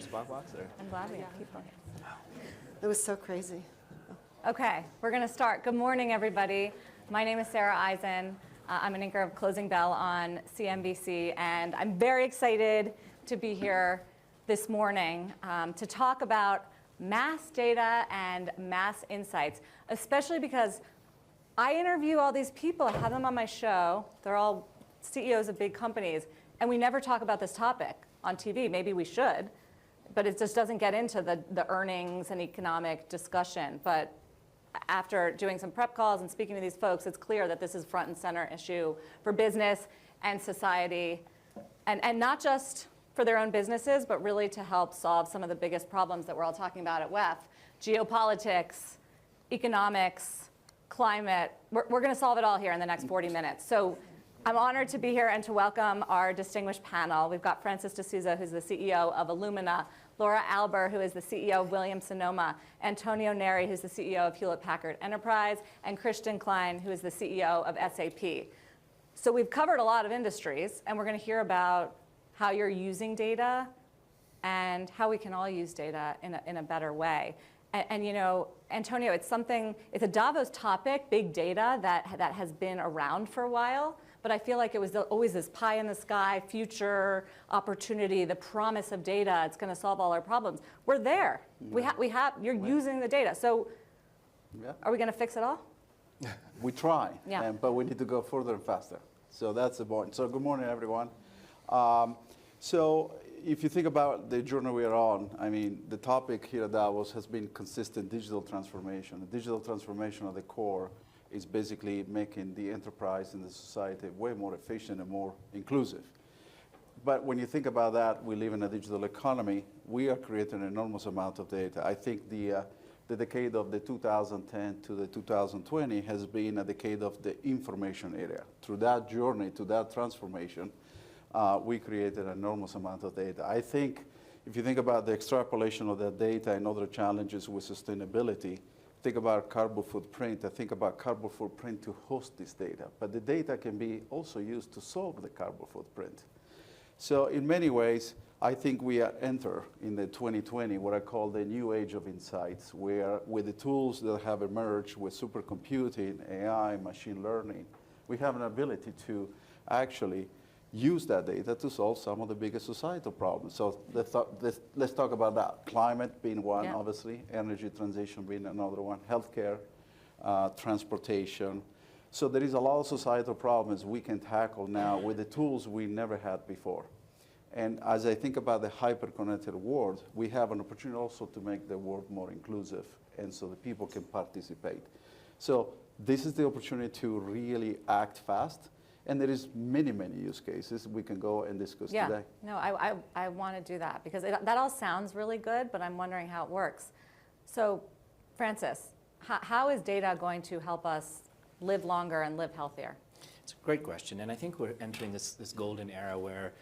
Spot box or? I'm glad we have people here. It was so crazy. Okay, we're going to start. Good morning, everybody. My name is Sara Eisen. I'm an anchor of Closing Bell on CNBC, and I'm very excited to be here this morning to talk about mass data and mass insights, especially because I interview all these people. I have them on my show. They're all CEOs of big companies, and we never talk about this topic on TV. Maybe we should, but it just doesn't get into the earnings and economic discussion. But after doing some prep calls and speaking to these folks, it's clear that this is front and center issue for business and society, and not just for their own businesses, but really to help solve some of the biggest problems that we're all talking about at WEF: geopolitics, economics, climate. We're going to solve it all here in the next 40 minutes. So I'm honored to be here and to welcome our distinguished panel. We've got Francis deSouza, who's the CEO of Illumina, Laura Alber, who is the CEO of Williams-Sonoma, Antonio Neri, who's the CEO of Hewlett Packard Enterprise, and Klein, who is the CEO of SAP. So we've covered a lot of industries, and we're going to hear about how you're using data and how we can all use data in a better way. And you know, Antonio, it's a Davos topic, big data, that has been around for a while. But I feel like it was always this pie in the sky, future opportunity, the promise of data. It's going to solve all our problems. We're there. Yeah. You're using the data. So are we going to fix it all? We try, yeah. But we need to go further and faster. So that's the point. So good morning, everyone. So if you think about the journey we are on, I mean, the topic here at Davos has been consistent digital transformation. The digital transformation at the core is basically making the enterprise and the society way more efficient and more inclusive. But when you think about that, we live in a digital economy. We are creating an enormous amount of data. I think the decade of the 2010 to the 2020 has been a decade of the information era. Through that journey, to that transformation, we created an enormous amount of data. I think if you think about the extrapolation of that data and other challenges with sustainability, think about carbon footprint. I think about carbon footprint to host this data. But the data can be also used to solve the carbon footprint. So in many ways, I think we enter in the 2020 what I call the new age of insights, where with the tools that have emerged with supercomputing, AI, machine learning, we have an ability to actually use that data to solve some of the biggest societal problems. So let's talk about that. Climate being one, yeah. Obviously. Energy transition being another one. Healthcare, transportation. So there is a lot of societal problems we can tackle now with the tools we never had before. And as I think about the hyper-connected world, we have an opportunity also to make the world more inclusive, and so that people can participate. So this is the opportunity to really act fast. And there is many, many use cases we can go and discuss today. No, I want to do that because that all sounds really good, but I'm wondering how it works. So, Francis, how is data going to help us live longer and live healthier? It's a great question, and I think we're entering this golden era where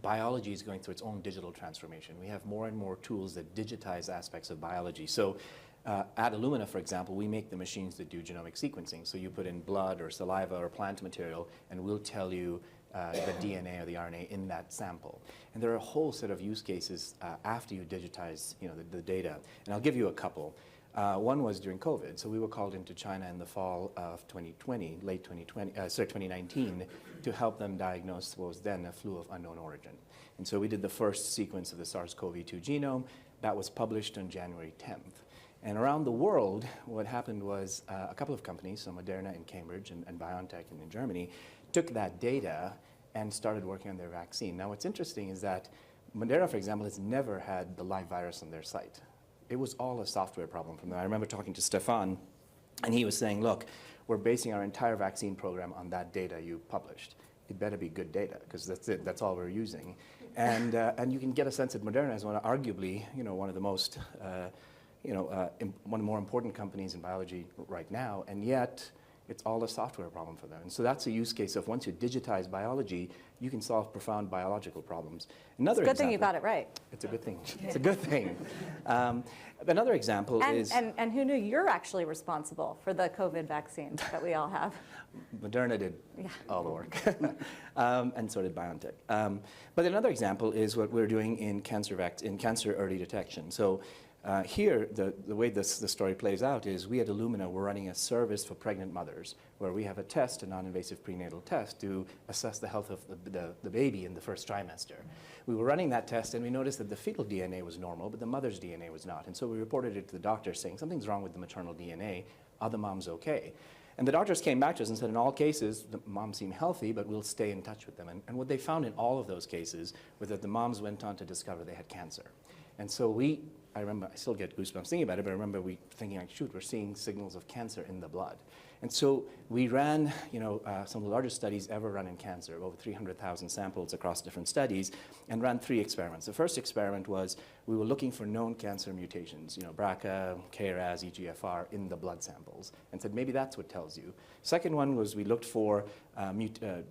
biology is going through its own digital transformation. We have more and more tools that digitize aspects of biology. So. At Illumina, for example, we make the machines that do genomic sequencing. So you put in blood or saliva or plant material, and we'll tell you the DNA or the RNA in that sample. And there are a whole set of use cases after you digitize, the data. And I'll give you a couple. One was during COVID. So we were called into China in the fall of 2020, 2019, to help them diagnose what was then a flu of unknown origin. And so we did the first sequence of the SARS-CoV-2 genome. That was published on January 10th. And around the world, what happened was a couple of companies, so Moderna in Cambridge and BioNTech in Germany, took that data and started working on their vaccine. Now, what's interesting is that Moderna, for example, has never had the live virus on their site. It was all a software problem from them. I remember talking to Stefan, and he was saying, look, we're basing our entire vaccine program on that data you published. It better be good data, because that's it. That's all we're using. And you can get a sense that Moderna is arguably, one of the most one of the more important companies in biology right now, and yet it's all a software problem for them. And so that's a use case of once you digitize biology, you can solve profound biological problems. Another It's a good example, thing you got it right. It's a good thing. It's a good thing. Another example is... And who knew you're actually responsible for the COVID vaccine that we all have? Moderna did all the work, and so did BioNTech. But another example is what we're doing in cancer early detection. So here, the way the story plays out is we at Illumina, we're running a service for pregnant mothers where we have a test, a non-invasive prenatal test, to assess the health of the baby in the first trimester. We were running that test and we noticed that the fetal DNA was normal, but the mother's DNA was not. And so we reported it to the doctor saying, something's wrong with the maternal DNA. Are the moms okay? And the doctors came back to us and said, in all cases, the moms seem healthy, but we'll stay in touch with them. And what they found in all of those cases was that the moms went on to discover they had cancer. And so I remember, I still get goosebumps thinking about it, but I remember thinking, like, shoot, we're seeing signals of cancer in the blood. And so we ran, some of the largest studies ever run in cancer, over 300,000 samples across different studies, and ran 3 experiments. The first experiment was we were looking for known cancer mutations, BRCA, KRAS, EGFR in the blood samples, and said maybe that's what tells you. Second one was we looked for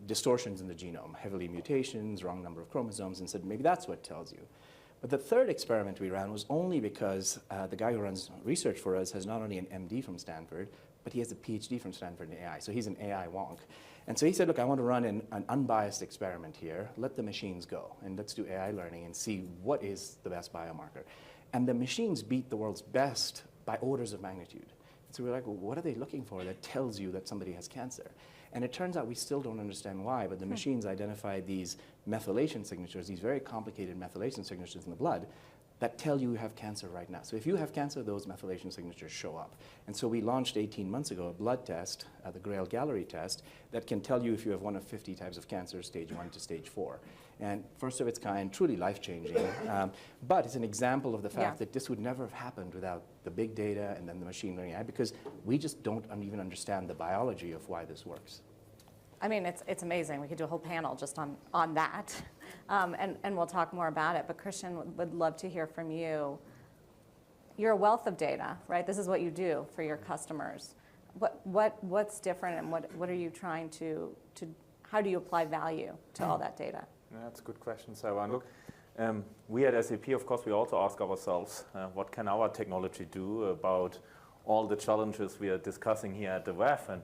distortions in the genome, heavily mutations, wrong number of chromosomes, and said maybe that's what tells you. But the third experiment we ran was only because the guy who runs research for us has not only an MD from Stanford, but he has a PhD from Stanford in AI. So he's an AI wonk. And so he said, look, I want to run an unbiased experiment here. Let the machines go. And let's do AI learning and see what is the best biomarker. And the machines beat the world's best by orders of magnitude. So we're like, well, what are they looking for that tells you that somebody has cancer? And it turns out we still don't understand why, but the machines identify these methylation signatures, these very complicated methylation signatures in the blood that tell you have cancer right now. So if you have cancer, those methylation signatures show up. And so we launched 18 months ago a blood test, the Grail Gallery test, that can tell you if you have one of 50 types of cancer, stage 1 to stage 4. And first of its kind, truly life-changing. But it's an example of the fact that this would never have happened without the big data and then the machine learning AI, because we just don't even understand the biology of why this works. I mean, it's amazing. We could do a whole panel just on that, and we'll talk more about it. But Christian, would love to hear from you. You're a wealth of data, right? This is what you do for your customers. What's different, and what are you trying to how do you apply value to all that data? That's a good question, Sarah. And look, we at SAP, of course, we also ask ourselves, what can our technology do about all the challenges we are discussing here at the WEF? And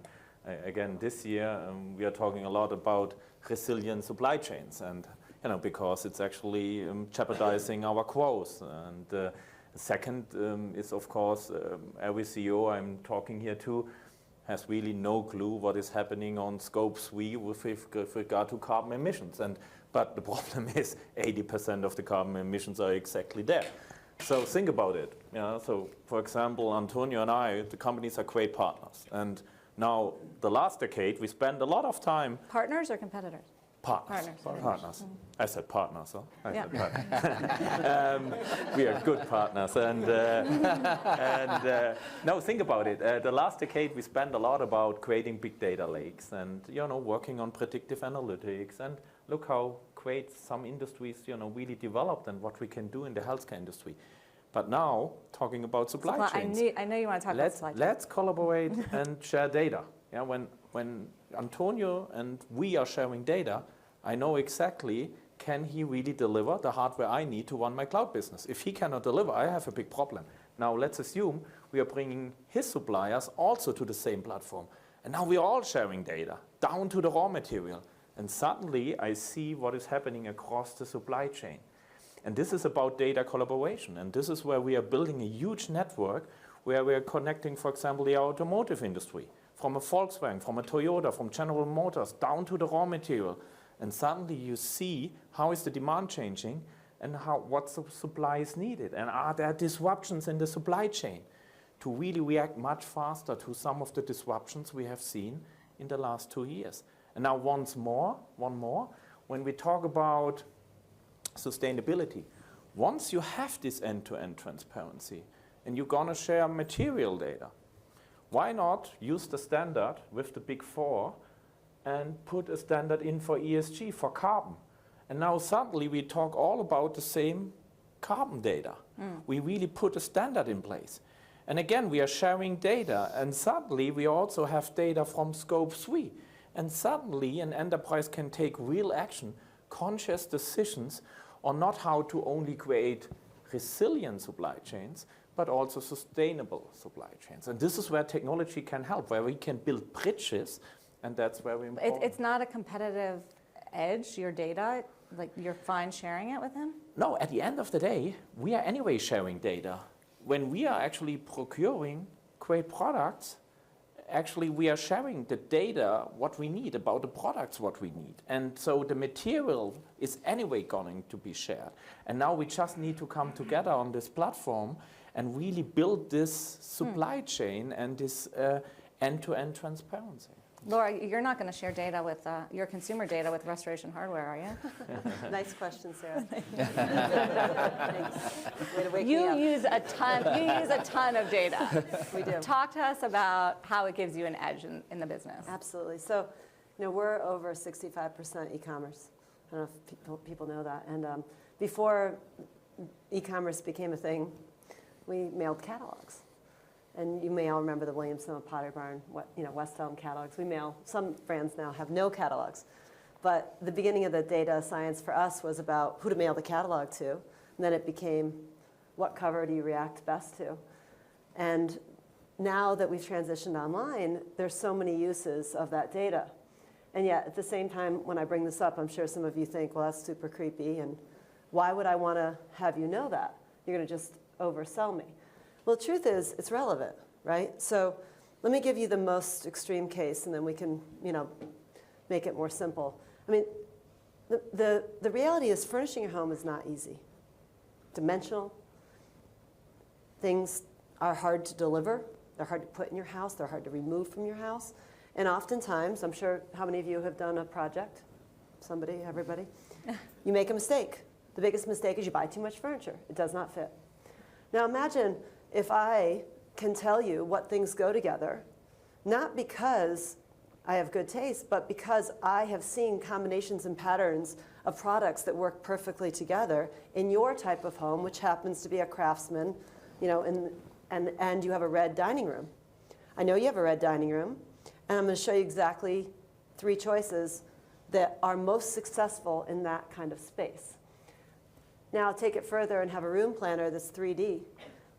again, this year, we are talking a lot about resilient supply chains, and because it's actually jeopardizing our growth. And second is, of course, every CEO I'm talking here to has really no clue what is happening on Scope 3 with regard to carbon emissions. But the problem is 80% of the carbon emissions are exactly there. So think about it. So for example, Antonio and I, the companies are great partners. And now, the last decade, we spent a lot of time... Partners or competitors? Partners. Partners. I said partners, huh? I Yeah. said partners. We are good partners. And no, think about it. The last decade, we spent a lot about creating big data lakes and, working on predictive analytics. And look how great some industries, really developed and what we can do in the healthcare industry. But now, talking about supply chains. I know you want to talk about supply chains. Let's collaborate and share data. When Antonio and we are sharing data, I know exactly, can he really deliver the hardware I need to run my cloud business? If he cannot deliver, I have a big problem. Now, let's assume we are bringing his suppliers also to the same platform. And now we are all sharing data, down to the raw material. And suddenly, I see what is happening across the supply chain. And this is about data collaboration. And this is where we are building a huge network where we are connecting, for example, the automotive industry, from a Volkswagen, from a Toyota, from General Motors, down to the raw material. And suddenly you see how is the demand changing and what supply is needed. And are there disruptions in the supply chain to really react much faster to some of the disruptions we have seen in the last 2 years. And now one more, when we talk about sustainability, once you have this end-to-end transparency and you're going to share material data, why not use the standard with the Big Four and put a standard in for ESG, for carbon? And now suddenly we talk all about the same carbon data. We really put a standard in place. And again, we are sharing data, and suddenly we also have data from Scope 3. And suddenly an enterprise can take real action, conscious decisions on not how to only create resilient supply chains, but also sustainable supply chains. And this is where technology can help, where we can build bridges, and that's where we important. It's not a competitive edge, your data, like you're fine sharing it with him? No, at the end of the day, we are anyway sharing data. When we are actually procuring great products, actually we are sharing the data, what we need about the products, what we need. And so the material is anyway going to be shared. And now we just need to come together on this platform and really build this supply chain and this end-to-end transparency. Laura, you're not going to share data with your consumer data with Restoration Hardware, are you? Nice question, Sarah. Thanks. Way to wake me You up. use a ton of data. We do. Talk to us about how it gives you an edge in the business. Absolutely. So, we're over 65% e-commerce. I don't know if people know that. And before e-commerce became a thing, we mailed catalogs. And you may all remember the Williams-Sonoma Pottery Barn, West Elm catalogs. We mail, some brands now have no catalogs. But the beginning of the data science for us was about who to mail the catalog to. And then it became, what cover do you react best to? And now that we've transitioned online, there's so many uses of that data. And yet, at the same time, when I bring this up, I'm sure some of you think, well, that's super creepy. And why would I want to have you know that? You're going to just oversell me. Well, the truth is, it's relevant, right? So let me give you the most extreme case, and then we can, make it more simple. I mean, the reality is furnishing your home is not easy. Dimensional. Things are hard to deliver. They're hard to put in your house. They're hard to remove from your house. And oftentimes, I'm sure how many of you have done a project? Somebody, everybody? You make a mistake. The biggest mistake is you buy too much furniture. It does not fit. Now imagine if I can tell you what things go together, not because I have good taste, but because I have seen combinations and patterns of products that work perfectly together in your type of home, which happens to be a craftsman, and you have a red dining room. I know you have a red dining room, and I'm going to show you exactly 3 choices that are most successful in that kind of space. Now take it further and have a room planner that's 3D.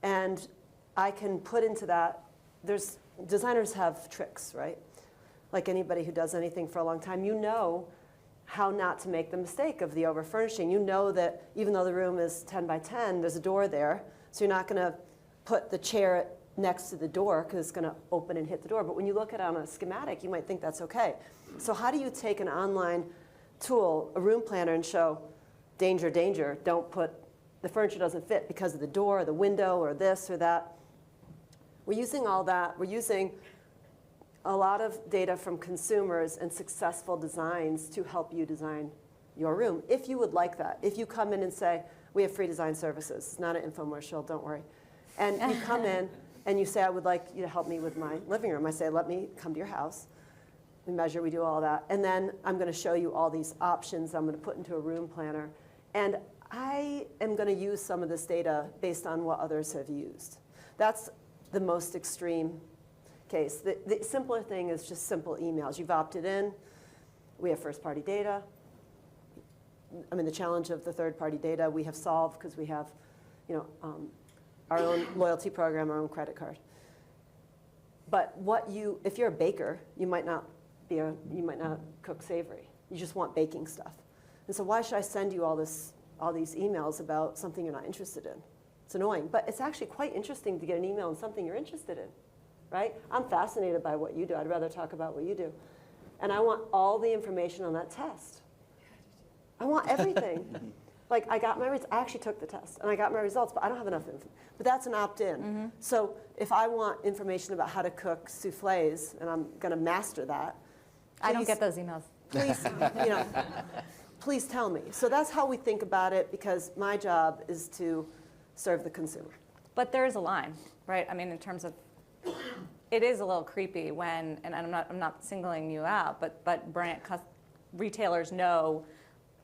And I can put into that, designers have tricks, right? Like anybody who does anything for a long time, you know how not to make the mistake of the over-furnishing. You know that even though the room is 10 by 10, there's a door there, so you're not going to put the chair next to the door because it's going to open and hit the door. But when you look at it on a schematic, you might think that's okay. So how do you take an online tool, a room planner, and show, danger, danger, don't put, the furniture doesn't fit because of the door or the window or this or that. We're using all that. We're using a lot of data from consumers and successful designs to help you design your room, if you would like that. If you come in and say, we have free design services. It's not an infomercial, don't worry. And you come in and you say, I would like you to help me with my living room. I say, let me come to your house. We measure, we do all that. And then I'm going to show you all these options I'm going to put into a room planner. And I am going to use some of this data based on what others have used. That's the most extreme case. The simpler thing is just simple emails. You've opted in. We have first-party data. I mean, the challenge of the third-party data we have solved because we have, our own loyalty program, our own credit card. But if you're a baker, you might not cook savory. You just want baking stuff. And so why should I send you all these emails about something you're not interested in? It's annoying, but it's actually quite interesting to get an email on something you're interested in, right? I'm fascinated by what you do. I'd rather talk about what you do. And I want all the information on that test. I want everything. Like I actually took the test and I got my results, but I don't have enough info. But that's an opt-in. Mm-hmm. So if I want information about how to cook soufflés and I'm going to master that, I don't get those emails. Please, please tell me. So that's how we think about it because my job is to serve the consumer. But there is a line, right? I mean, in terms of, it is a little creepy when, and I'm not singling you out, but retailers know,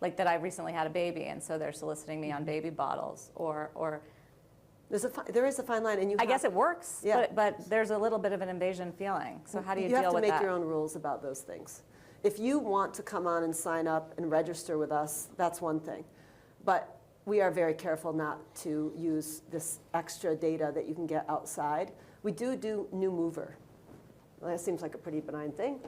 like that I recently had a baby, and so they're soliciting me on baby bottles, or There is a fine line, and I guess it works, Yeah. but there's a little bit of an invasion feeling. So how do you have deal to with make that? your own rules about those things. If you want to come on and sign up and register with us, that's one thing. But we are very careful not to use this extra data that you can get outside. We do new mover. Well, that seems like a pretty benign thing.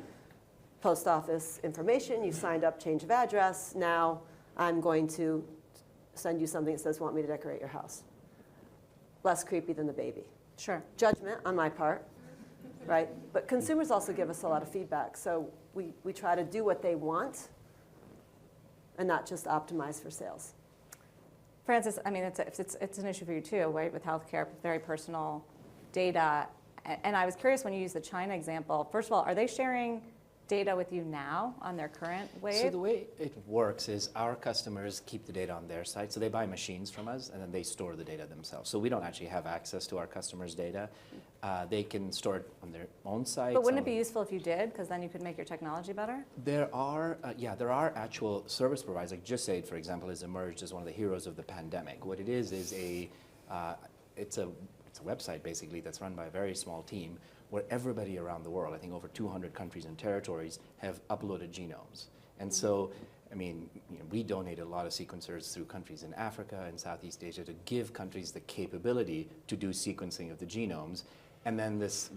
Post office information, you signed up, change of address. Now I'm going to send you something that says, want me to decorate your house. Less creepy than the baby. Sure. Judgment on my part, right? But consumers also give us a lot of feedback. So we try to do what they want and not just optimize for sales. Francis, I mean, it's an issue for you too, right, with healthcare, very personal data. And I was curious when you used the China example. First of all, are they sharing data with you now on their current wave? So the way it works is our customers keep the data on their site. So they buy machines from us, and then they store the data themselves. So we don't actually have access to our customers' data. They can store it on their own site. But wouldn't it be useful if you did? Because then you could make your technology better? There are actual service providers. Like JustAid, for example, has emerged as one of the heroes of the pandemic. What it is it's a website basically that's run by a very small team where everybody around the world, I think over 200 countries and territories, have uploaded genomes. And so, I mean, we donate a lot of sequencers through countries in Africa and Southeast Asia to give countries the capability to do sequencing of the genomes. And then this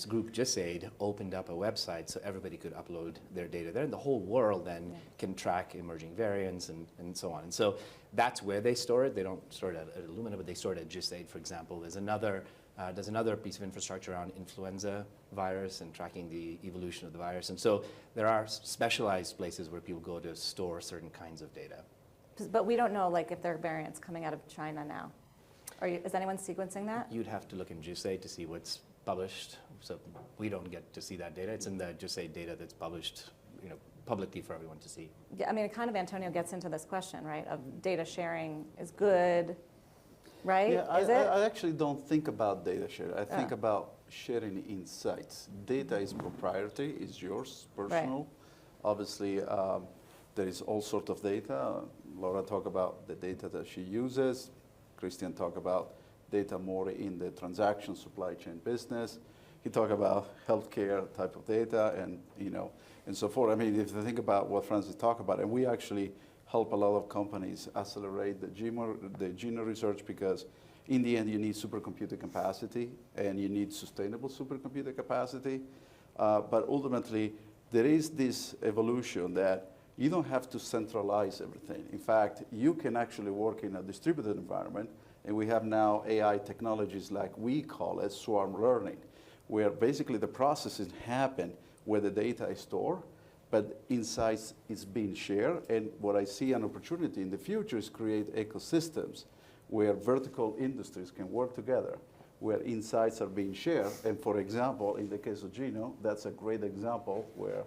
group, JustAid, opened up a website so everybody could upload their data there. And the whole world then can track emerging variants and so on. And so that's where they store it. They don't store it at Illumina, but they store it at JustAid, for example. There's another piece of infrastructure around influenza virus and tracking the evolution of the virus. And so there are specialized places where people go to store certain kinds of data. But we don't know, like, if there are variants coming out of China now. Is anyone sequencing that? You'd have to look in JustAid to see what's published. So we don't get to see that data. It's in the JustAid data that's published, publicly for everyone to see. Yeah, I mean, it kind of, Antonio, gets into this question, right, of data sharing is good, right? Yeah, is it? I actually don't think about data sharing. I think about sharing insights. Data is proprietary, is yours, personal. Right. Obviously, there is all sorts of data. Laura talked about the data that she uses. Christian talked about data more in the transaction supply chain business. He talked about healthcare type of data and so forth. I mean, if you think about what Francis talked about, and we actually help a lot of companies accelerate the genome research because in the end you need supercomputer capacity and you need sustainable supercomputer capacity. But ultimately, there is this evolution that you don't have to centralize everything. In fact, you can actually work in a distributed environment, and we have now AI technologies like we call it swarm learning, where basically the processes happen where the data is stored, but insights is being shared. And what I see an opportunity in the future is create ecosystems where vertical industries can work together, where insights are being shared. And for example, in the case of genome, that's a great example where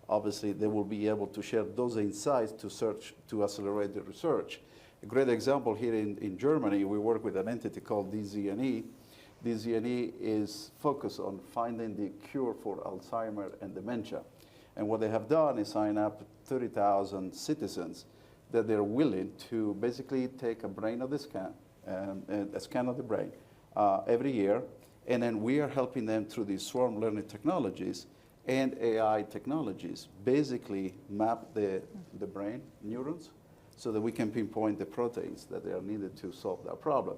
obviously they will be able to share those insights to accelerate the research. A great example here in Germany, we work with an entity called DZNE. DZNE is focused on finding the cure for Alzheimer's and dementia. And what they have done is sign up 30,000 citizens that they're willing to basically take a brain of the scan, and a scan of the brain every year. And then we are helping them through these swarm learning technologies and AI technologies, basically map the brain neurons so that we can pinpoint the proteins that are needed to solve that problem.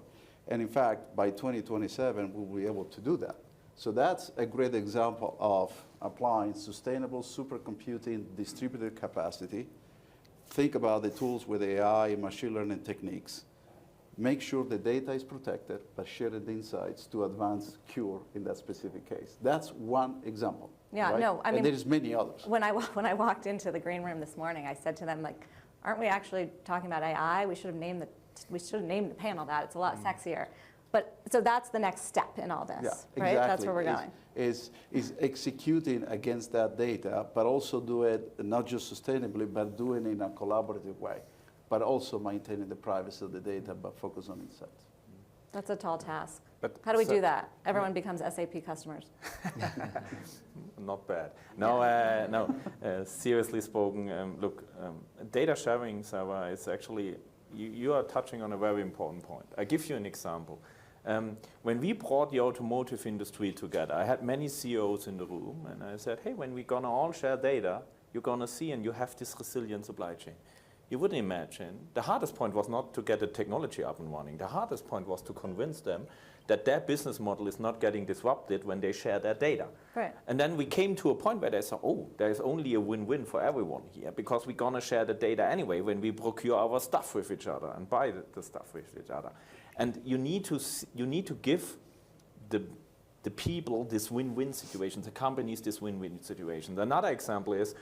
And in fact, by 2027, we'll be able to do that. So that's a great example of applying sustainable supercomputing distributed capacity. Think about the tools with AI and machine learning techniques. Make sure the data is protected, but share the insights to advance cure in that specific case. That's one example. Yeah, right? no, I mean, and there's many others. When I walked into the green room this morning, I said to them, like, aren't we actually talking about AI? We should have named the panel that. It's a lot sexier. But so that's the next step in all this, Yeah, right? exactly. That's where we're going. Is executing against that data, but also do it not just sustainably, but doing it in a collaborative way, but also maintaining the privacy of the data, but focus on insights. That's a tall task. But how do we do that? Everyone becomes SAP customers. Not bad. No, seriously spoken, look, data sharing, Sara, is actually, you are touching on a very important point. I give you an example. When we brought the automotive industry together, I had many CEOs in the room, and I said, hey, when we're going to all share data, you're going to see, and you have this resilient supply chain. You wouldn't imagine. The hardest point was not to get the technology up and running. The hardest point was to convince them that their business model is not getting disrupted when they share their data. Right. And then we came to a point where they said, oh, there's only a win-win for everyone here, because we're going to share the data anyway when we procure our stuff with each other and buy the stuff with each other. And you need to give the people this win-win situation, the companies this win-win situation. Another example is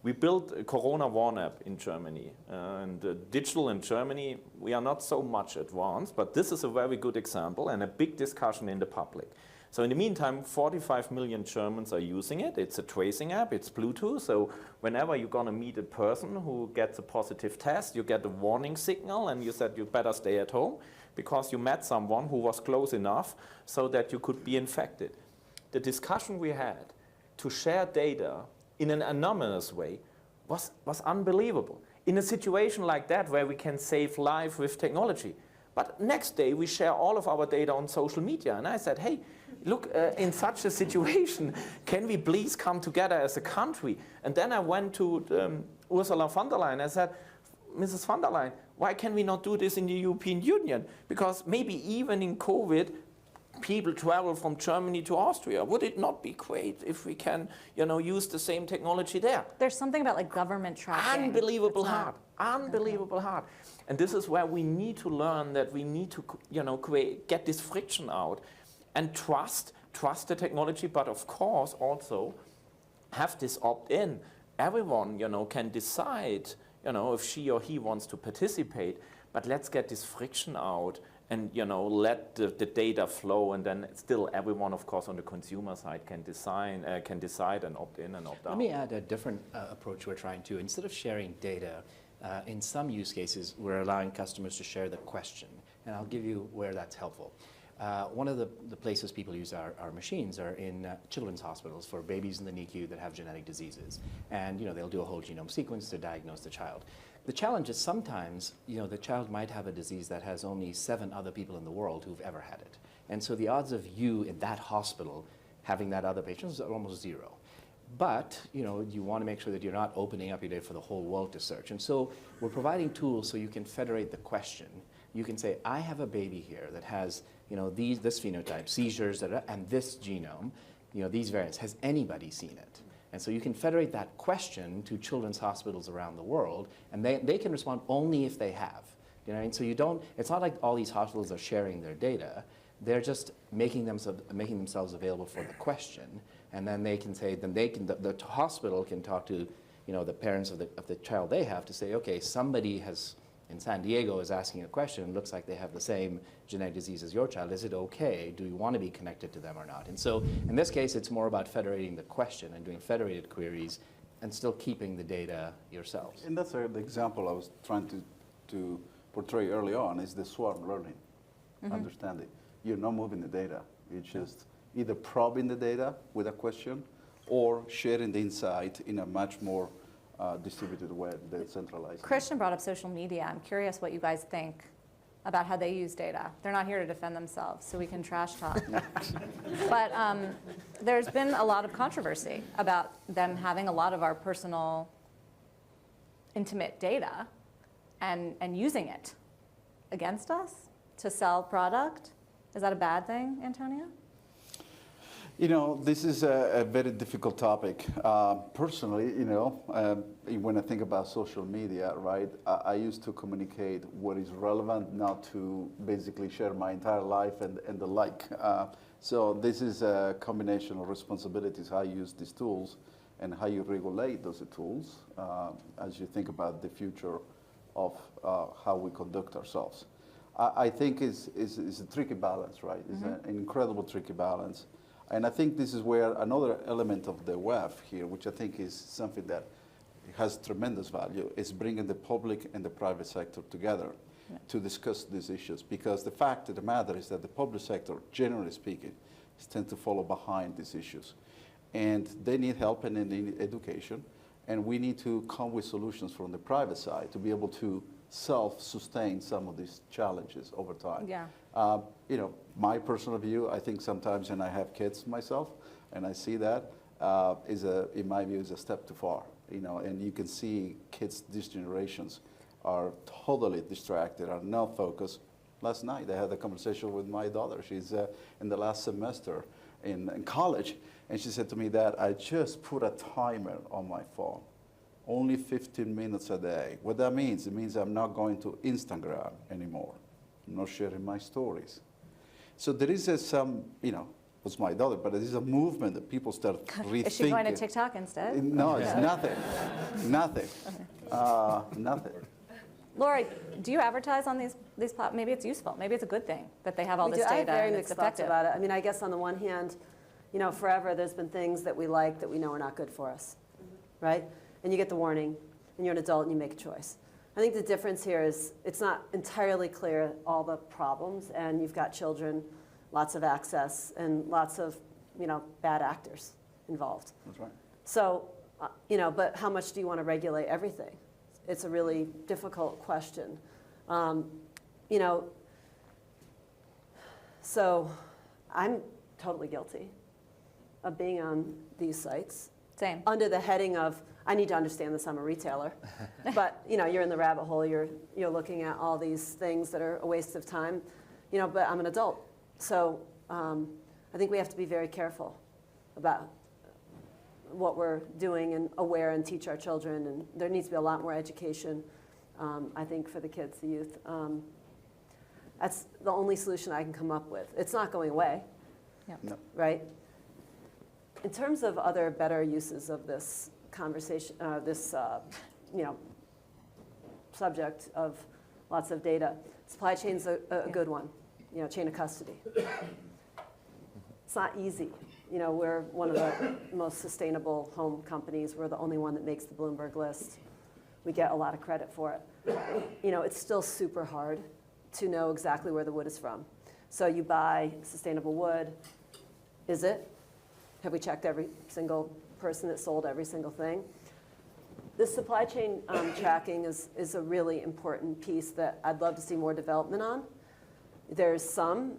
we built a Corona Warn app in Germany. And digital in Germany, we are not so much advanced, but this is a very good example and a big discussion in the public. So in the meantime, 45 million Germans are using it. It's a tracing app, it's Bluetooth. So whenever you're going to meet a person who gets a positive test, you get a warning signal and you said you better stay at home because you met someone who was close enough so that you could be infected. The discussion we had to share data in an anonymous way was unbelievable. In a situation like that where we can save life with technology. But next day we share all of our data on social media. And I said, hey, look, in such a situation, can we please come together as a country? And then I went to Ursula von der Leyen. I said, Mrs. von der Leyen, why can we not do this in the European Union? Because maybe even in COVID, people travel from Germany to Austria. Would it not be great if we can, use the same technology there? There's something about like government tracking. Unbelievable hard. And this is where we need to learn that we need to, get this friction out and trust the technology, but of course also have this opt-in. Everyone, can decide, if she or he wants to participate, but let's get this friction out and let the data flow, and then still everyone, of course, on the consumer side can decide and opt in and opt out. Let me add a different approach we're trying to. Instead of sharing data, in some use cases, we're allowing customers to share the question, and I'll give you where that's helpful. One of the places people use our machines are in children's hospitals for babies in the NICU that have genetic diseases. And they'll do a whole genome sequence to diagnose the child. The challenge is sometimes the child might have a disease that has only 7 other people in the world who've ever had it. And so the odds of you in that hospital having that other patient is almost 0. But you want to make sure that you're not opening up your data for the whole world to search. And so we're providing tools so you can federate the question. You can say, I have a baby here that has this phenotype, seizures, and this genome, these variants. Has anybody seen it? And so you can federate that question to children's hospitals around the world, and they can respond only if they have. And so it's not like all these hospitals are sharing their data. They're just making themselves available for the question, and then they can say, the hospital can talk to the parents of the child they have to say, okay, somebody in San Diego is asking a question, looks like they have the same genetic disease as your child. Is it okay? Do you want to be connected to them or not? And so in this case, it's more about federating the question and doing federated queries and still keeping the data yourselves. And that's the example I was trying to portray early on, is the swarm learning, understanding. You're not moving the data. You're just either probing the data with a question or sharing the insight in a much more distributed way, decentralized. Christian brought up social media. I'm curious what you guys think about how they use data. They're not here to defend themselves, so we can trash talk. But there's been a lot of controversy about them having a lot of our personal, intimate data and using it against us to sell product. Is that a bad thing, Antonio? This is a very difficult topic. Personally, when I think about social media, right, I used to communicate what is relevant, not to basically share my entire life and the like. So this is a combination of responsibilities, how you use these tools and how you regulate those tools as you think about the future of how we conduct ourselves. I think it's a tricky balance, right? It's an incredible tricky balance. And I think this is where another element of the WEF here, which I think is something that has tremendous value, is bringing the public and the private sector together to discuss these issues. Because the fact of the matter is that the public sector, generally speaking, tend to follow behind these issues. And they need help and they need education. And we need to come with solutions from the private side to be able to self-sustain some of these challenges over time. Yeah. My personal view, I think sometimes, and I have kids myself, and I see that, in my view, is a step too far. And you can see kids, these generations, are totally distracted, are not focused. Last night, I had a conversation with my daughter. She's in the last semester in college, and she said to me, Dad, I just put a timer on my phone. Only 15 minutes a day. What that means, it means I'm not going to Instagram anymore. I'm not sharing my stories. So there is some, was my daughter, but there is a movement that people start rethinking. Is she going to TikTok instead? No, it's nothing. Nothing. Nothing. Laura, do you advertise on these platforms? Maybe it's useful. Maybe it's a good thing that they have all We this do. data I have very and mixed it's thoughts effective. about it. I mean, I guess on the one hand, forever there's been things that we like that we know are not good for us, right? And you get the warning, and you're an adult and you make a choice. I think the difference here is it's not entirely clear all the problems, and you've got children, lots of access, and lots of bad actors involved. That's right. So, but how much do you want to regulate everything? It's a really difficult question. So I'm totally guilty of being on these sites. Same. Under the heading of, I need to understand this, I'm a retailer. But you're in the rabbit hole, you're looking at all these things that are a waste of time, but I'm an adult. So I think we have to be very careful about what we're doing and aware and teach our children. And there needs to be a lot more education, I think, for the kids, the youth. That's the only solution I can come up with. It's not going away, Yeah. right? In terms of other better uses of this conversation, subject of lots of data, supply chain's a good one, chain of custody. It's not easy. We're one of the most sustainable home companies. We're the only one that makes the Bloomberg list. We get a lot of credit for it. It's still super hard to know exactly where the wood is from. So you buy sustainable wood. Is it? Have we checked every single person that sold every single thing? This supply chain tracking is a really important piece that I'd love to see more development on. There's some.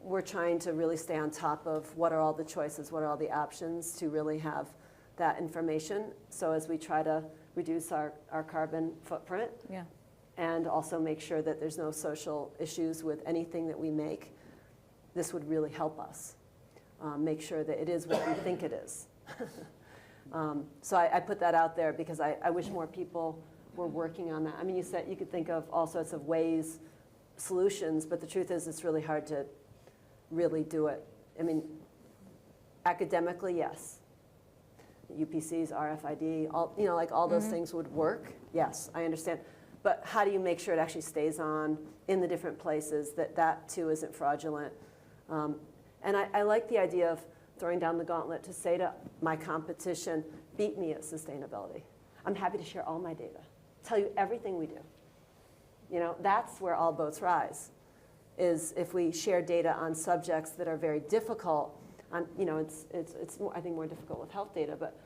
We're trying to really stay on top of what are all the choices, what are all the options to really have that information. So as we try to reduce our carbon footprint, Yeah. and also make sure that there's no social issues with anything that we make, this would really help us make sure that it is what we think it is. So I put that out there because I wish more people were working on that. I mean, you said you could think of all sorts of ways, solutions, but the truth is it's really hard to really do it. I mean, academically, yes. UPCs, RFID, all those things would work. Yes, I understand. But how do you make sure it actually stays on in the different places, that too isn't fraudulent? And I like the idea of throwing down the gauntlet to say to my competition, beat me at sustainability. I'm happy to share all my data, tell you everything we do. That's where all boats rise, is if we share data on subjects that are very difficult. It's more, I think, more difficult with health data, but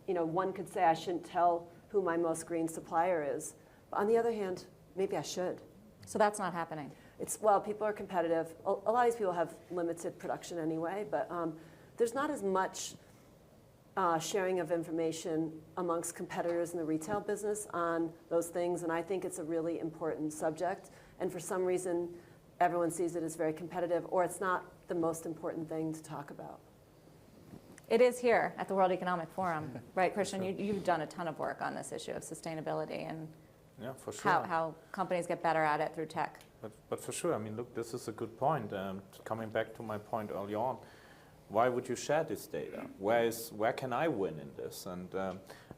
one could say I shouldn't tell who my most green supplier is. But on the other hand, maybe I should. So that's not happening. People are competitive. A lot of these people have limited production anyway, but there's not as much sharing of information amongst competitors in the retail business on those things, and I think it's a really important subject. And for some reason, everyone sees it as very competitive, or it's not the most important thing to talk about. It is here at the World Economic Forum, right, Christian? You've done a ton of work on this issue of sustainability and Yeah, for sure. how companies get better at it through tech. But for sure, I mean, look, this is a good point. Coming back to my point early on, why would you share this data? Where can I win in this? And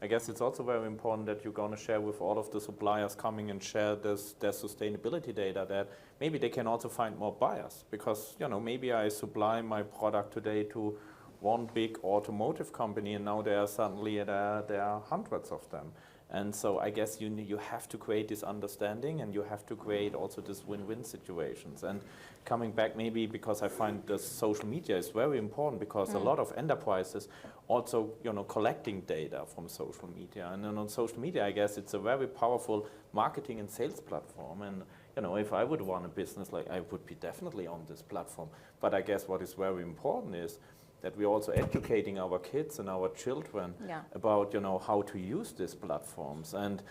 I guess it's also very important that you're going to share with all of the suppliers coming and share their sustainability data, that maybe they can also find more buyers. Because maybe I supply my product today to one big automotive company, and now there are hundreds of them. And so I guess you have to create this understanding, and you have to create also this win-win situations. And coming back maybe because I find the social media is very important, because a lot of enterprises also collecting data from social media. And then on social media, I guess it's a very powerful marketing and sales platform. And if I would run a business, like I would be definitely on this platform. But I guess what is very important is that we're also educating our kids and our children about how to use these platforms, and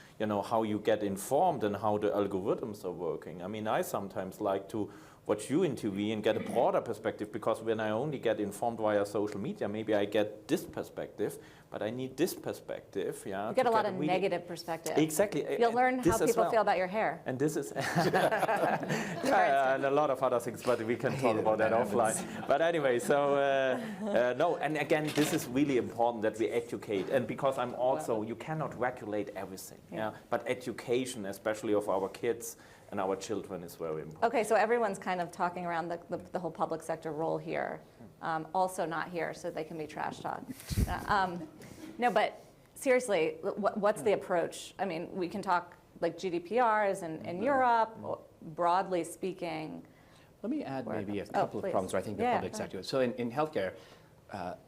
how you get informed and how the algorithms are working. I mean, I sometimes like to watch you in TV and get a broader perspective, because when I only get informed via social media, maybe I get this perspective, but I need this perspective. Yeah, you get a lot of negative perspective. Exactly. You'll learn how people feel about your hair. And this is, and a lot of other things, but we can talk about that offline. But anyway, so no, and again, this is really important that we educate, and because I'm also, you cannot regulate everything, but education, especially of our kids and our children, is very important. Okay, so everyone's kind of talking around the whole public sector role here. Also not here, so they can be trash talked. No, but seriously, what's the approach? I mean, we can talk like GDPRs in Europe, broadly speaking. Let me add maybe a couple of problems where I think the public sector. So in healthcare,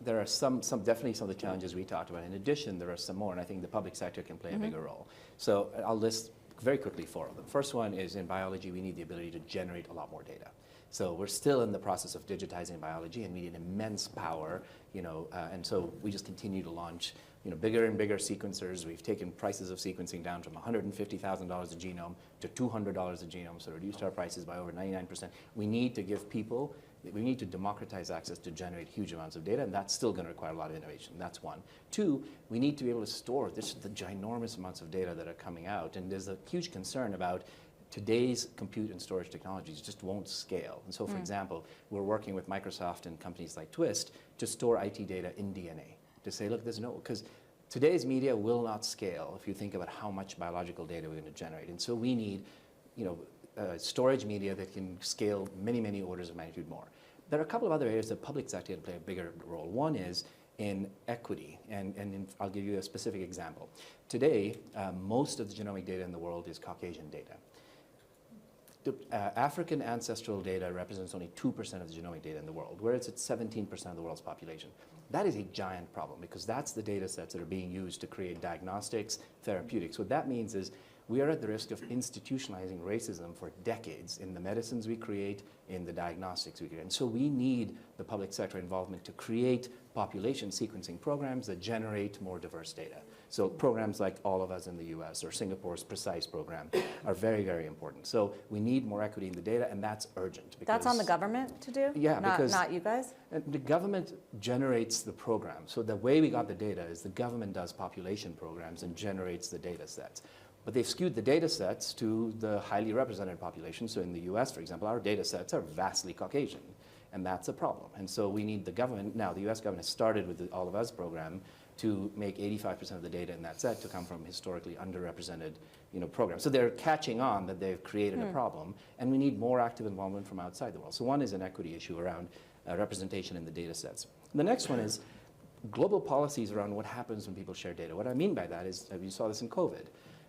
there are definitely some of the challenges we talked about. In addition, there are some more, and I think the public sector can play a bigger role. So I'll list very quickly 4 of them. First one is, in biology, we need the ability to generate a lot more data. So we're still in the process of digitizing biology, and we need immense power, and so we just continue to launch, bigger and bigger sequencers. We've taken prices of sequencing down from $150,000 a genome to $200 a genome, so reduced our prices by over 99%. We need to democratize access to generate huge amounts of data, and that's still going to require a lot of innovation. That's one. 2, we need to be able to store the ginormous amounts of data that are coming out, and there's a huge concern about today's compute and storage technologies just won't scale. And so, for example, we're working with Microsoft and companies like Twist to store IT data in DNA, to say, look, because today's media will not scale if you think about how much biological data we're going to generate. And so we need, storage media that can scale many, many orders of magnitude more. There are a couple of other areas that public sector can play a bigger role. One is in equity, and I'll give you a specific example. Today, most of the genomic data in the world is Caucasian data. African ancestral data represents only 2% of the genomic data in the world, whereas it's 17% of the world's population. That is a giant problem, because that's the data sets that are being used to create diagnostics, therapeutics. What that means is we are at the risk of institutionalizing racism for decades in the medicines we create, in the diagnostics we create. And so we need the public sector involvement to create population sequencing programs that generate more diverse data. So programs like All of Us in the US or Singapore's PRECISE program are very, very important. So we need more equity in the data, and that's urgent. That's on the government to do? Yeah, because not you guys? The government generates the program. So the way we got the data is the government does population programs and generates the data sets. But they've skewed the data sets to the highly represented population. So in the US, for example, our data sets are vastly Caucasian, and that's a problem. And so we need the government, now the US government has started with the All of Us program to make 85% of the data in that set to come from historically underrepresented programs. So they're catching on that they've created a problem, and we need more active involvement from outside the world. So one is an equity issue around representation in the data sets. The next one is global policies around what happens when people share data. What I mean by that is, you saw this in COVID.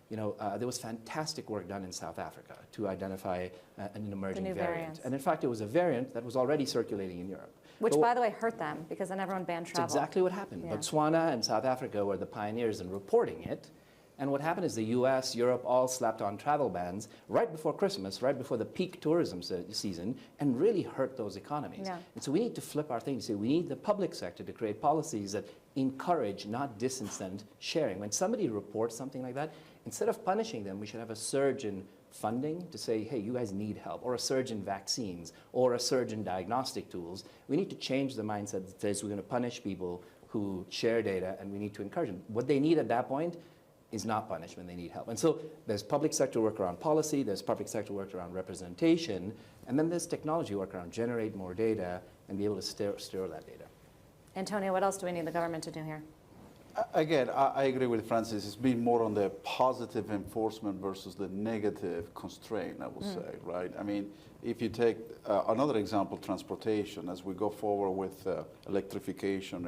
There was fantastic work done in South Africa to identify an emerging variant. Variants. And in fact, it was a variant that was already circulating in Europe. Which, by the way, hurt them, because then everyone banned travel. That's exactly what happened. Yeah. Botswana and South Africa were the pioneers in reporting it. And what happened is the US, Europe, all slapped on travel bans right before Christmas, right before the peak tourism season, and really hurt those economies. Yeah. And so we need to flip our thing to say we need the public sector to create policies that encourage, not disincent, sharing. When somebody reports something like that, instead of punishing them, we should have a surge in funding to say, hey, you guys need help, or a surge in vaccines, or a surge in diagnostic tools. We need to change the mindset that says we're going to punish people who share data, and we need to encourage them. What they need at that point is not punishment, they need help. And so there's public sector work around policy, there's public sector work around representation, and then there's technology work around generate more data and be able to store that data. Antonio, what else do we need the government to do here? Again, I agree with Francis. It's been more on the positive enforcement versus the negative constraint, I would say, right? I mean, if you take another example, transportation, as we go forward with electrification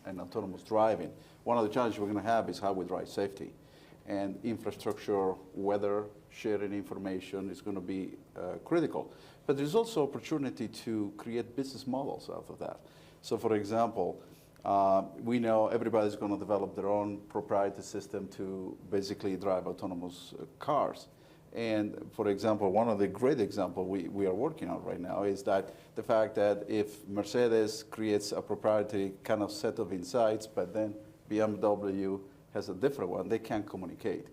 and autonomous driving, one of the challenges we're going to have is how we drive safety. and infrastructure, weather, sharing information is going to be critical. But there's also opportunity to create business models out of that. So for example, we know everybody's going to develop their own proprietary system to basically drive autonomous cars. And for example, one of the great examples we are working on right now is that the fact that if Mercedes creates a proprietary kind of set of insights, but then BMW has a different one, they can't communicate.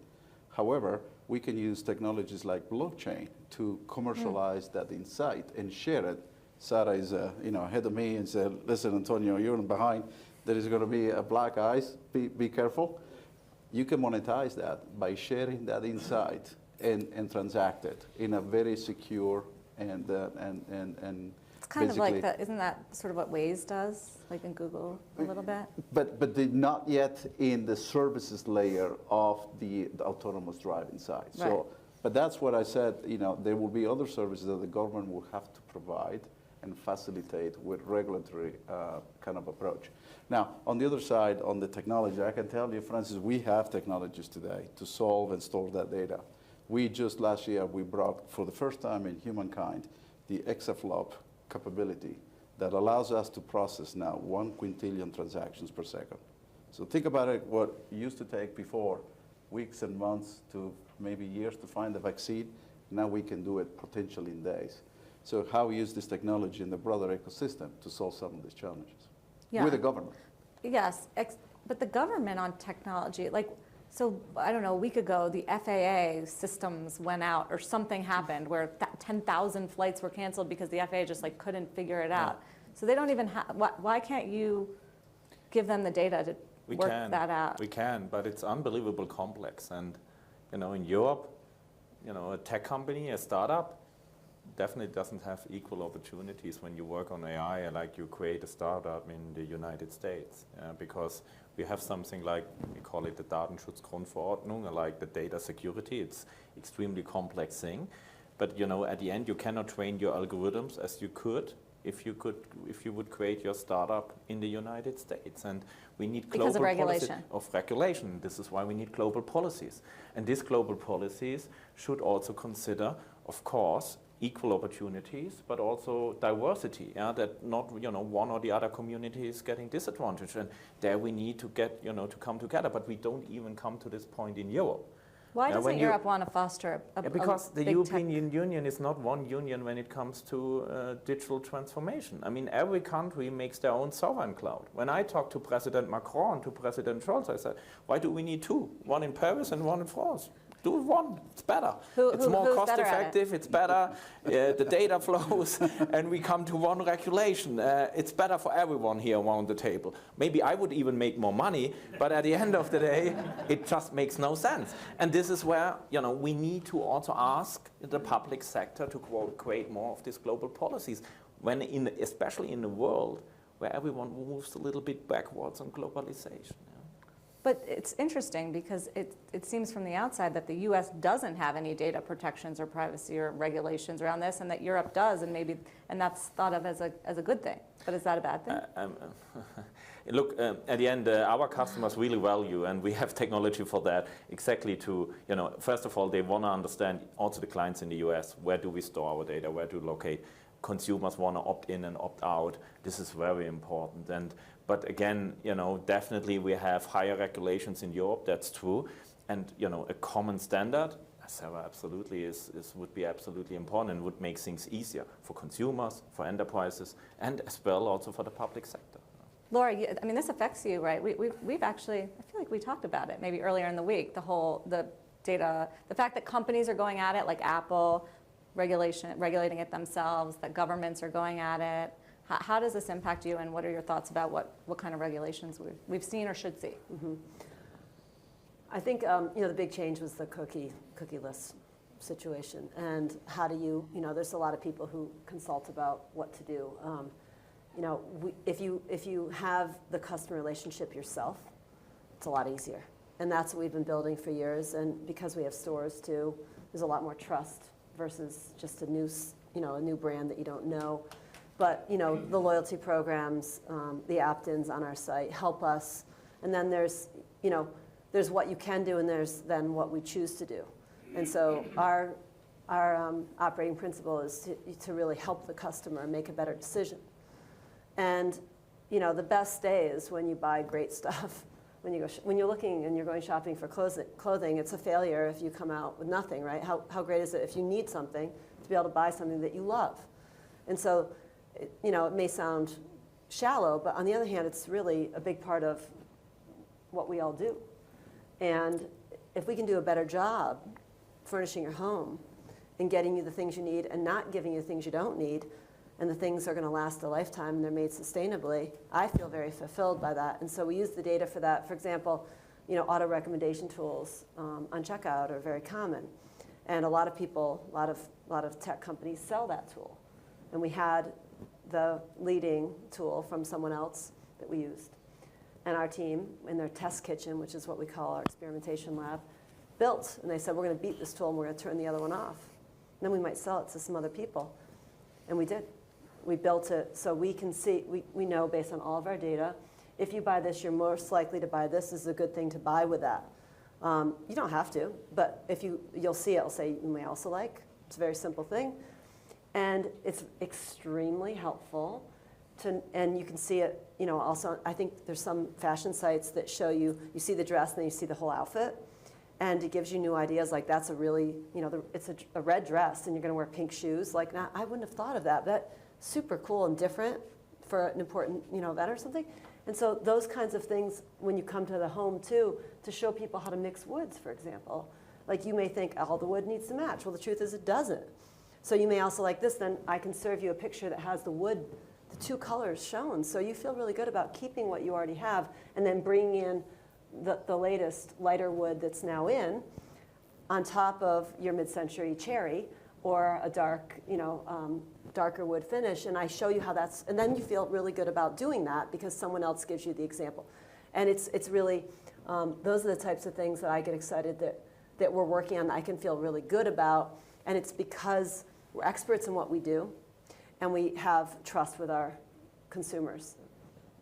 However, we can use technologies like blockchain to commercialize that insight and share it. Sara is ahead of me and said, listen, Antonio, you're behind. There is going to be a black ice. Be careful. You can monetize that by sharing that insight and transact it in a very secure and it's kind of like that. Isn't that sort of what Waze does, like in Google a little bit? But not yet in the services layer of the autonomous driving side. Right. So, but that's what I said. There will be other services that the government will have to provide and facilitate with regulatory kind of approach. Now, on the other side, on the technology, I can tell you, Francis, we have technologies today to solve and store that data. We just last year, we brought for the first time in humankind the exaflop capability that allows us to process now 1 quintillion transactions per second. So think about it, what used to take before weeks and months to maybe years to find a vaccine, now we can do it potentially in days. So how we use this technology in the broader ecosystem to solve some of these challenges with the government. Yes, but the government on technology, so I don't know, a week ago, the FAA systems went out or something happened where 10,000 flights were canceled because the FAA just couldn't figure it out. So they don't even have, why can't you give them the data to work that out? We can, but it's unbelievably complex. And in Europe, a tech company, a startup, definitely doesn't have equal opportunities when you work on AI like you create a startup in the United States, because we have something like, we call it the Datenschutzgrundverordnung, like the data security. It's extremely complex thing. But at the end, you cannot train your algorithms as you could if you would create your startup in the United States. And we need global because of regulation. Regulation. This is why we need global policies. And these global policies should also consider, of course, equal opportunities, but also diversity, that not one or the other community is getting disadvantaged. And there we need to get, to come together. But we don't even come to this point in Europe. Why doesn't Europe want to foster because the European Union is not one union when it comes to digital transformation. I mean, every country makes their own sovereign cloud. When I talked to President Macron, to President Scholz, I said, why do we need two? One in Paris and one in France. Do one, it's better. It's more cost effective, it's better, the data flows, and we come to one regulation. It's better for everyone here around the table. Maybe I would even make more money, but at the end of the day, it just makes no sense. And this is where we need to also ask the public sector to create more of these global policies, especially in a world where everyone moves a little bit backwards on globalization. But it's interesting because it seems from the outside that the U.S. doesn't have any data protections or privacy or regulations around this, and that Europe does, and that's thought of as a good thing. But is that a bad thing? Look, at the end, our customers really value, and we have technology for that, exactly to, first of all, they want to understand, also the clients in the U.S., where do we store our data, where to locate. Consumers want to opt in and opt out. This is very important. But again, definitely we have higher regulations in Europe, that's true. And, a common standard, Sarah, absolutely would be absolutely important and would make things easier for consumers, for enterprises, and as well also for the public sector. Laura, this affects you, right? We've actually, I feel like we talked about it maybe earlier in the week, the data, the fact that companies are going at it, like Apple, regulating it themselves, that governments are going at it. How does this impact you, and what are your thoughts about what kind of regulations we've seen or should see? Mm-hmm. I think the big change was the cookieless situation, and how do you there's a lot of people who consult about what to do. If you have the customer relationship yourself, it's a lot easier, and that's what we've been building for years. And because we have stores too, there's a lot more trust versus just a new brand that you don't know. But the loyalty programs, the opt-ins on our site help us. And then there's there's what you can do and there's then what we choose to do. And so our operating principle is to really help the customer make a better decision. And the best day is when you buy great stuff. When you're looking and you're going shopping for clothing, it's a failure if you come out with nothing, right? How great is it if you need something to be able to buy something that you love? And so, it may sound shallow, but on the other hand, it's really a big part of what we all do. And if we can do a better job furnishing your home and getting you the things you need and not giving you the things you don't need, and the things are going to last a lifetime and they're made sustainably, I feel very fulfilled by that. And so we use the data for that. For example, auto recommendation tools on checkout are very common. And a lot of people, a lot of tech companies sell that tool. And we had the leading tool from someone else that we used. And our team, in their test kitchen, which is what we call our experimentation lab, built. And they said, we're going to beat this tool and we're going to turn the other one off. And then we might sell it to some other people. And we did. We built it so we can see, we know based on all of our data, if you buy this, you're most likely to buy this. This is a good thing to buy with that. You don't have to, but if you'll see it, it'll say you may also like. It's a very simple thing. And it's extremely helpful and you can see it, also, I think there's some fashion sites that show you see the dress and then you see the whole outfit. And it gives you new ideas, like that's a really, it's a red dress and you're gonna wear pink shoes. Like, I wouldn't have thought of that. That's super cool and different for an important, event or something. And so those kinds of things, when you come to the home too, to show people how to mix woods, for example. Like you may think all the wood needs to match. Well, the truth is it doesn't. So you may also like this, then I can serve you a picture that has the wood, the two colors shown. So you feel really good about keeping what you already have and then bringing in the latest lighter wood that's now in on top of your mid-century cherry or a dark, darker wood finish. And I show you how that's, and then you feel really good about doing that because someone else gives you the example. And it's really, those are the types of things that I get excited that we're working on that I can feel really good about. And it's because we're experts in what we do and we have trust with our consumers.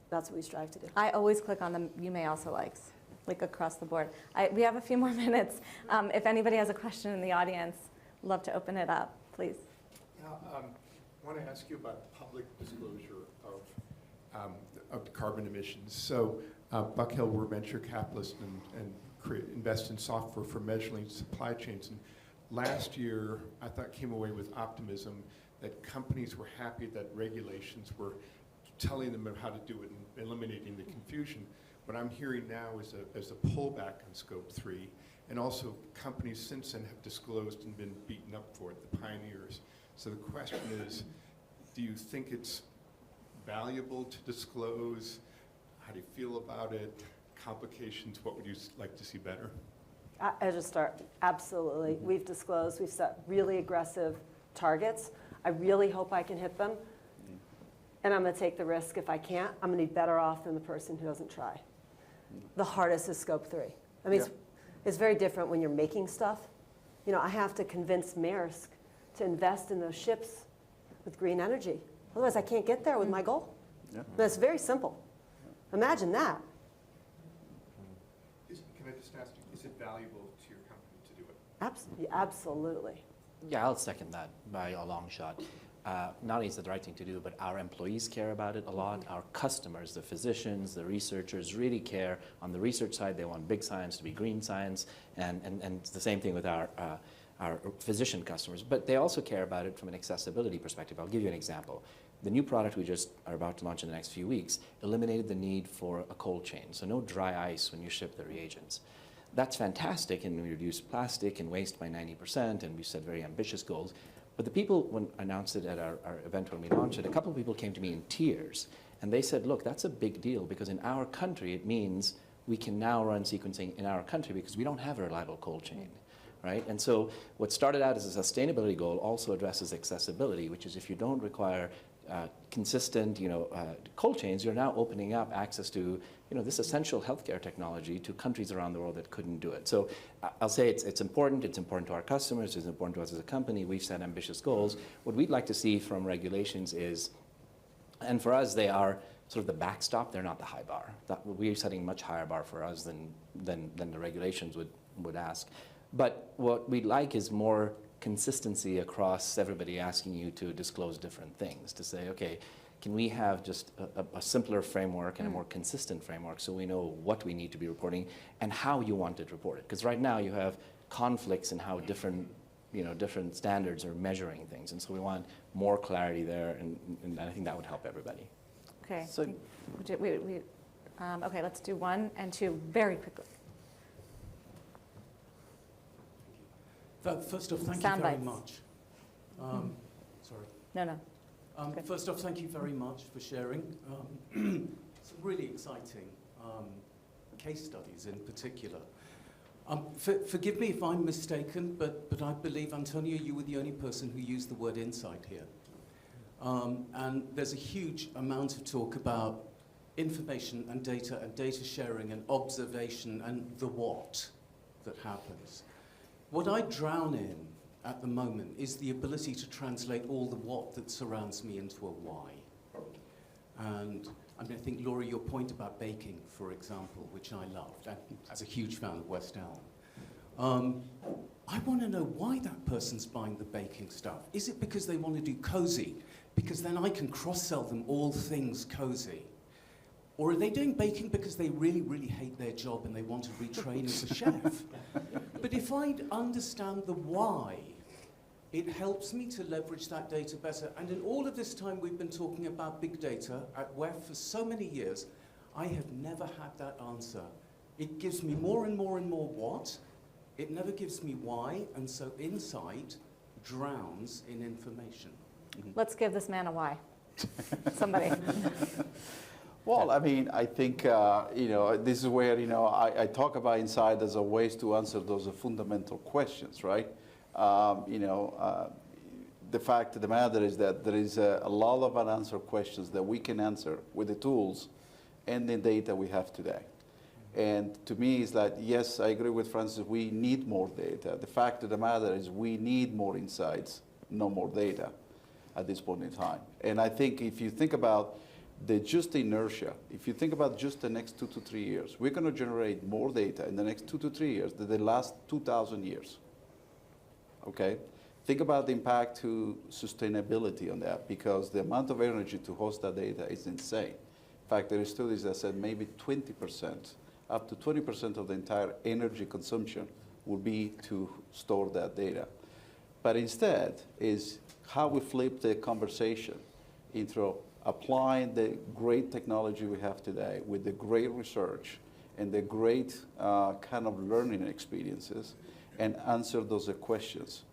That's what we strive to do. I always click on the you may also likes, like across the board. We have a few more minutes. If anybody has a question in the audience, love to open it up, please. I want to ask you about public disclosure of carbon emissions. So Buck Hill, we're venture capitalists and invest in software for measuring supply chains. And last year, I thought came away with optimism that companies were happy that regulations were telling them how to do it and eliminating the confusion. What I'm hearing now is a pullback on Scope 3, and also companies since then have disclosed and been beaten up for it, the pioneers. So the question is, do you think it's valuable to disclose? How do you feel about it? Complications, what would you like to see better? I just start, absolutely. We've disclosed, we've set really aggressive targets. I really hope I can hit them. And I'm going to take the risk if I can't. I'm going to be better off than the person who doesn't try. The hardest is Scope 3. I mean, it's very different when you're making stuff. I have to convince Maersk to invest in those ships with green energy. Otherwise, I can't get there with my goal. Yeah. That's very simple. Imagine that. Can I just ask you, is it valuable to your company to do it? Absolutely. Yeah, I'll second that by a long shot. Not only is it the right thing to do, but our employees care about it a lot. Our customers, the physicians, the researchers really care. On the research side, they want big science to be green science, and it's the same thing with our physician customers. But they also care about it from an accessibility perspective. I'll give you an example. The new product we just are about to launch in the next few weeks eliminated the need for a cold chain, so no dry ice when you ship the reagents. That's fantastic, and we reduced plastic and waste by 90%, and we set very ambitious goals. But the people, when I announced it at our event when we launched it, a couple of people came to me in tears, and they said, look, that's a big deal, because in our country, it means we can now run sequencing in our country because we don't have a reliable cold chain, right? And so what started out as a sustainability goal also addresses accessibility, which is if you don't require consistent, cold chains, you're now opening up access to, this essential healthcare technology to countries around the world that couldn't do it. So I'll say it's important. It's important to our customers. It's important to us as a company. We've set ambitious goals. What we'd like to see from regulations is, and for us, they are sort of the backstop. They're not the high bar. We're setting a much higher bar for us than the regulations would ask. But what we'd like is more consistency across everybody asking you to disclose different things, to say, okay, can we have just a simpler framework and a more consistent framework so we know what we need to be reporting and how you want it reported? Because right now you have conflicts in how different standards are measuring things, and so we want more clarity there, and I think that would help everybody. Okay. So- Okay, let's do 1 and 2 very quickly. First off, thank Sound you very bites. much. Sorry. No. Okay. First off, thank you very much for sharing. Some really exciting case studies in particular. Forgive me if I'm mistaken, but I believe, Antonio, you were the only person who used the word insight here. And there's a huge amount of talk about information and data sharing and observation and the what that happens. What I drown in at the moment is the ability to translate all the what that surrounds me into a why. And I mean, I think, Laura, your point about baking, for example, which I loved, and as a huge fan of West Elm, I want to know why that person's buying the baking stuff. Is it because they want to do cozy? Because then I can cross-sell them all things cozy. Or are they doing baking because they really, really hate their job and they want to retrain as a chef? But if I understand the why, it helps me to leverage that data better. And in all of this time we've been talking about big data at WEF for so many years, I have never had that answer. It gives me more and more and more what. It never gives me why, and so insight drowns in information. Let's give this man a why. Somebody. Well, I mean, I think, this is where, I talk about insight as a ways to answer those fundamental questions, right? The fact of the matter is that there is a lot of unanswered questions that we can answer with the tools and the data we have today. And to me, it's like, yes, I agree with Francis, we need more data. The fact of the matter is we need more insights, no more data at this point in time. And I think if you think about just inertia, if you think about just the next 2 to 3 years, we're going to generate more data in the next 2 to 3 years than the last 2,000 years. Okay? Think about the impact to sustainability on that, because the amount of energy to host that data is insane. In fact, there are studies that said maybe 20%, up to 20% of the entire energy consumption will be to store that data. But instead is how we flip the conversation into applying the great technology we have today with the great research and the great kind of learning experiences and answer those questions.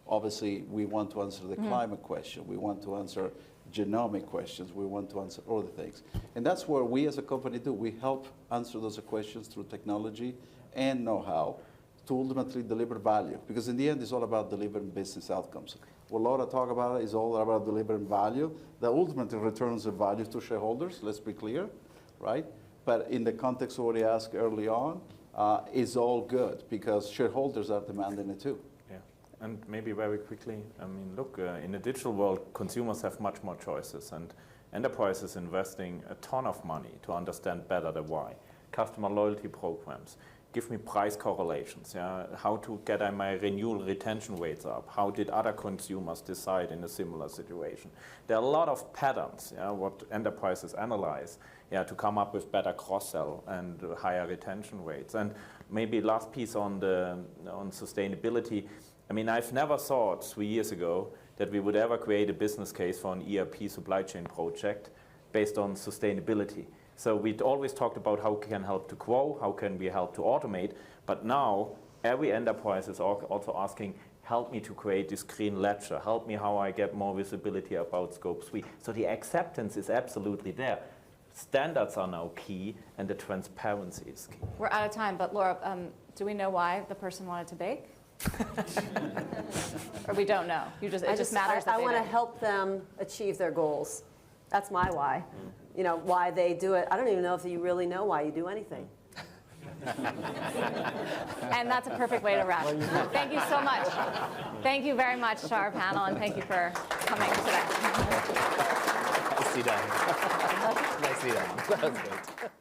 Obviously we want to answer the climate question. We want to answer genomic questions. We want to answer other things. And that's where we as a company do. We help answer those questions through technology and know-how to ultimately deliver value. Because in the end, it's all about delivering business outcomes. What Laura talked about is all about delivering value that ultimately returns the value to shareholders, let's be clear, right? But in the context of what you asked early on, is all good because shareholders are demanding it too. Yeah, and maybe very quickly, I mean, look, in the digital world, consumers have much more choices, and enterprises investing a ton of money to understand better the why. Customer loyalty programs, give me price correlations, yeah? How to get my renewal retention rates up, how did other consumers decide in a similar situation. There are a lot of patterns, yeah, what enterprises analyze, yeah, to come up with better cross-sell and higher retention rates. And maybe last piece on sustainability. I mean, I've never thought 3 years ago that we would ever create a business case for an ERP supply chain project based on sustainability. So we'd always talked about how we can help to grow, how can we help to automate, but now every enterprise is also asking, help me to this this green ledger, help me how I get more visibility about Scope 3. So the acceptance is absolutely there. Standards are now key, and the transparency is key. We're out of time, but Laura, do we know why the person wanted to bake? Or we don't know? It just matters that I they want to did. help them achieve their goals. That's my why. Why they do it. I don't even know if you really know why you do anything. And that's a perfect way to wrap. Thank you so much. Thank you very much to our panel, and thank you for coming today. Nicely done. see that one. That was good.